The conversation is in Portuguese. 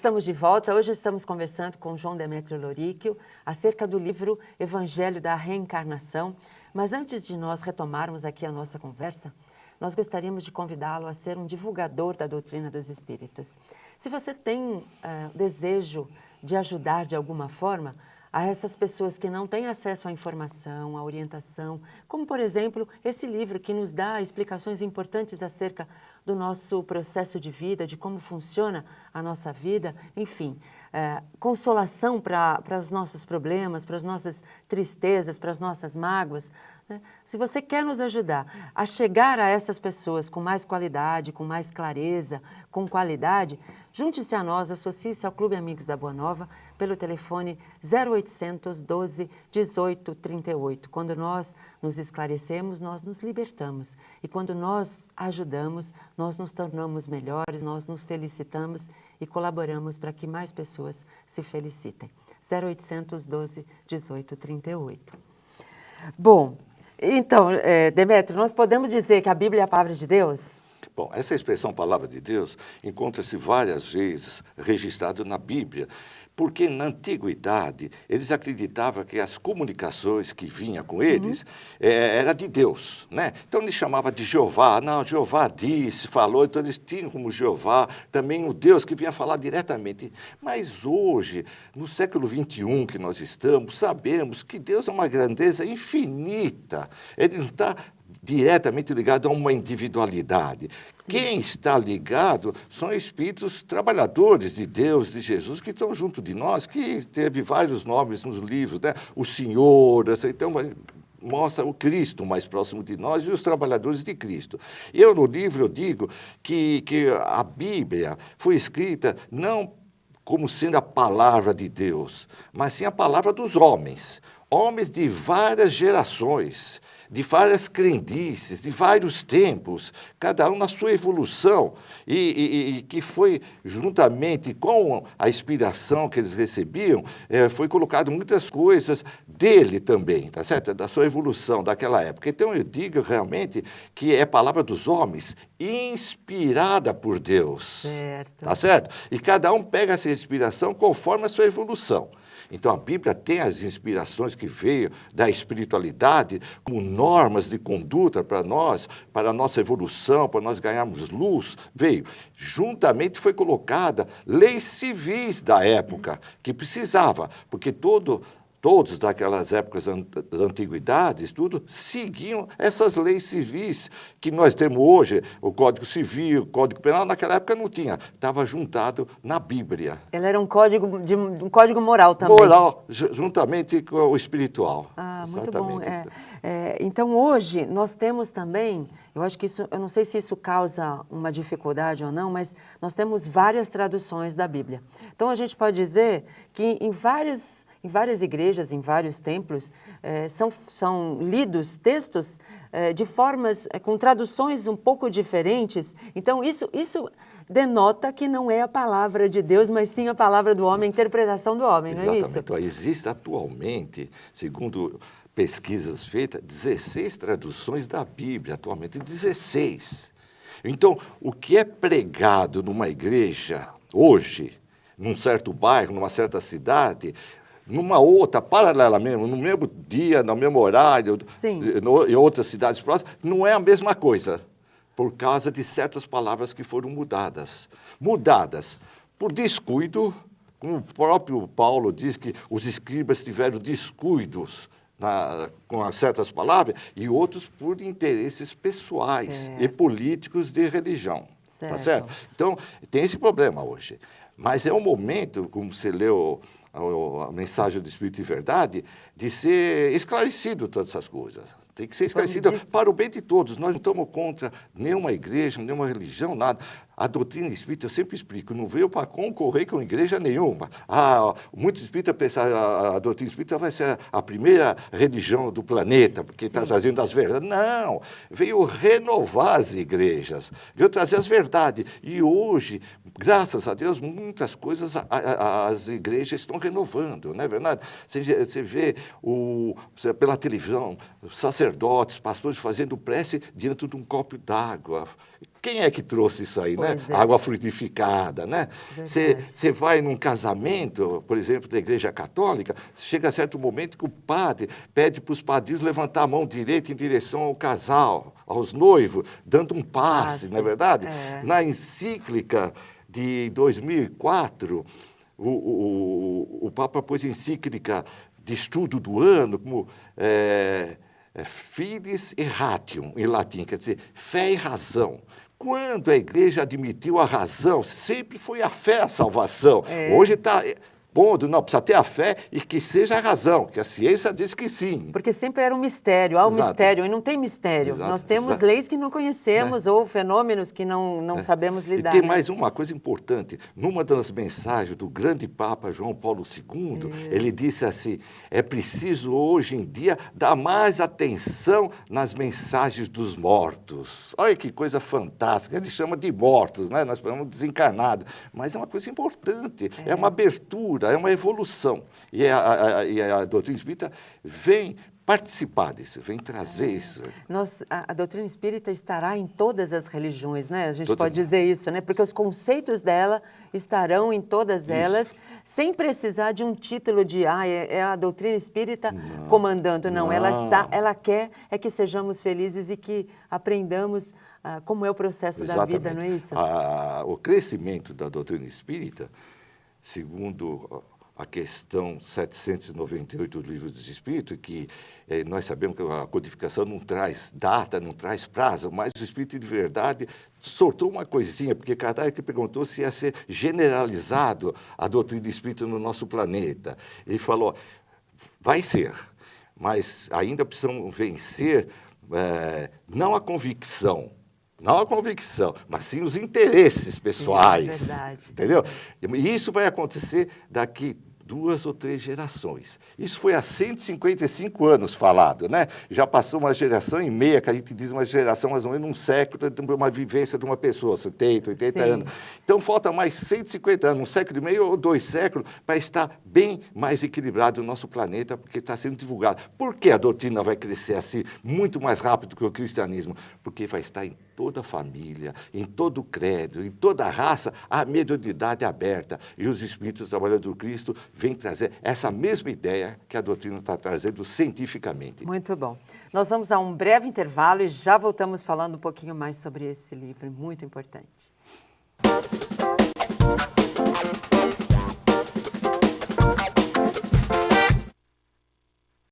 Estamos de volta. Hoje estamos conversando com João Demétrio Loríquio acerca do livro Evangelho da Reencarnação. Mas antes de nós retomarmos aqui a nossa conversa, nós gostaríamos de convidá-lo a ser um divulgador da doutrina dos espíritos. Se você tem desejo de ajudar de alguma forma a essas pessoas que não têm acesso à informação, à orientação, como, por exemplo, esse livro que nos dá explicações importantes acerca do nosso processo de vida, de como funciona a nossa vida, enfim, consolação para os nossos problemas, para as nossas tristezas, para as nossas mágoas, né? Se você quer nos ajudar a chegar a essas pessoas com mais qualidade, com mais clareza, com qualidade, junte-se a nós, associe-se ao Clube Amigos da Boa Nova pelo telefone 0800 12 18 38. Quando nós nos esclarecemos, nós nos libertamos. E quando nós ajudamos, nós nos tornamos melhores, nós nos felicitamos e colaboramos para que mais pessoas se felicitem. 0800 12 18 38. Bom, então, Demétrio, nós podemos dizer que a Bíblia é a palavra de Deus? Bom, essa expressão palavra de Deus encontra-se várias vezes registrado na Bíblia, porque na antiguidade eles acreditavam que as comunicações que vinham com eles era de Deus, né? Então eles chamavam de Jeová, não, Jeová disse, falou, então eles tinham como Jeová também o Deus que vinha falar diretamente. Mas hoje, no século XXI que nós estamos, sabemos que Deus é uma grandeza infinita, ele não está diretamente ligado a uma individualidade. Sim. Quem está ligado são espíritos trabalhadores de Deus, de Jesus, que estão junto de nós, que teve vários nomes nos livros, né? O Senhor, então mostra o Cristo mais próximo de nós e os trabalhadores de Cristo. Eu, no livro, eu digo que a Bíblia foi escrita não como sendo a palavra de Deus, mas sim a palavra dos homens. Homens de várias gerações, de várias crendices, de vários tempos, cada um na sua evolução, e que foi, juntamente com a inspiração que eles recebiam, foi colocado muitas coisas dele também, tá certo? Da sua evolução, daquela época. Então eu digo realmente que é a palavra dos homens, inspirada por Deus. Certo. Tá certo? E cada um pega essa inspiração conforme a sua evolução. Então, a Bíblia tem as inspirações que veio da espiritualidade como normas de conduta para nós, para a nossa evolução, para nós ganharmos luz, veio. Juntamente foi colocada leis civis da época, que precisava, porque todos daquelas épocas das antiguidades, tudo, seguiam essas leis civis que nós temos hoje, o Código Civil, o Código Penal, naquela época não tinha, estava juntado na Bíblia. Ele era um código moral também. Moral, juntamente com o espiritual. Ah, muito bom. Então, hoje, nós temos também, eu acho que isso, eu não sei se isso causa uma dificuldade ou não, mas nós temos várias traduções da Bíblia. Então, a gente pode dizer que em várias igrejas, em vários templos, são lidos textos de formas, com traduções um pouco diferentes. Então, isso denota que não é a palavra de Deus, mas sim a palavra do homem, a interpretação do homem, não é isso? Exatamente. Existe atualmente, segundo pesquisas feitas, 16 traduções da Bíblia, atualmente 16. Então, o que é pregado numa igreja hoje, num certo bairro, numa certa cidade, numa outra, paralelamente, no mesmo dia, no mesmo horário, em outras cidades próximas, não é a mesma coisa, por causa de certas palavras que foram mudadas. Mudadas por descuido, como o próprio Paulo diz que os escribas tiveram descuidos com certas palavras, e outros por interesses pessoais e políticos de religião. Tá certo? Então, tem esse problema hoje. Mas é um momento, como você leu a mensagem do Espírito e Verdade, de ser esclarecido todas essas coisas. Tem que ser esclarecido para o bem de todos. Nós não estamos contra nenhuma igreja, nenhuma religião, nada. A doutrina espírita, eu sempre explico, não veio para concorrer com igreja nenhuma. Muitos espíritas pensam que a doutrina espírita vai ser a primeira religião do planeta, porque está trazendo as verdades. Não, veio renovar as igrejas, veio trazer as verdades. E hoje, graças a Deus, muitas coisas as igrejas estão renovando, não é verdade? Você vê pela televisão sacerdotes, pastores fazendo prece diante de um copo d'água, Quem é que trouxe isso aí, né? Pois é. Água frutificada, né? Verdade. Você vai num casamento, por exemplo, da Igreja Católica, chega a certo momento que o padre pede para os padrinhos levantar a mão direita em direção ao casal, aos noivos, dando um passe, não é verdade? É. Na encíclica de 2004, o Papa pôs encíclica de estudo do ano como Fides et Ratium, em latim, quer dizer, fé e razão. Quando a igreja admitiu a razão, sempre foi a fé a salvação. É. Hoje está pondo, não, precisa ter a fé e que seja a razão, que a ciência diz que sim. Porque sempre era um mistério, há um Exato. mistério, e não tem mistério. Exato, Nós temos exato. leis que não conhecemos, ou fenômenos que não sabemos lidar. E tem né? mais uma coisa importante. Numa das mensagens do grande Papa João Paulo II, ele disse assim, é preciso hoje em dia dar mais atenção nas mensagens dos mortos. Olha que coisa fantástica, ele chama de mortos, né? Nós falamos desencarnados, mas é uma coisa importante, é uma abertura, é uma evolução. E a doutrina espírita vem participar disso, vem trazer isso. A doutrina espírita estará em todas as religiões, né? A gente Todas. pode dizer isso, né? Porque os conceitos dela estarão em todas elas, sem precisar de um título de é a doutrina espírita comandando. Não, ela quer que sejamos felizes e que aprendamos como é o processo da vida, não é isso? O crescimento da doutrina espírita, segundo a questão 798 do Livro dos Espíritos, que nós sabemos que a codificação não traz data, não traz prazo, mas o Espírito de Verdade soltou uma coisinha, porque Kardec perguntou se ia ser generalizado a doutrina espírita no nosso planeta. Ele falou, vai ser, mas ainda precisamos vencer não a convicção, mas sim os interesses pessoais. Sim, é verdade. Entendeu? E isso vai acontecer daqui 2 ou 3 gerações. Isso foi há 155 anos falado, né? Já passou uma geração e meia, que a gente diz uma geração mais ou menos um século de uma vivência de uma pessoa, 70, 80 Sim. anos. Então falta mais 150 anos, um século e meio ou 2 séculos, para estar bem mais equilibrado o nosso planeta, porque está sendo divulgado. Por que a doutrina vai crescer assim, muito mais rápido que o cristianismo? Porque vai estar em toda a família, em todo o credo, em toda a raça, a mediunidade aberta. E os Espíritos Trabalhadores do Cristo vêm trazer essa mesma ideia que a doutrina está trazendo cientificamente. Muito bom. Nós vamos a um breve intervalo e já voltamos falando um pouquinho mais sobre esse livro, muito importante.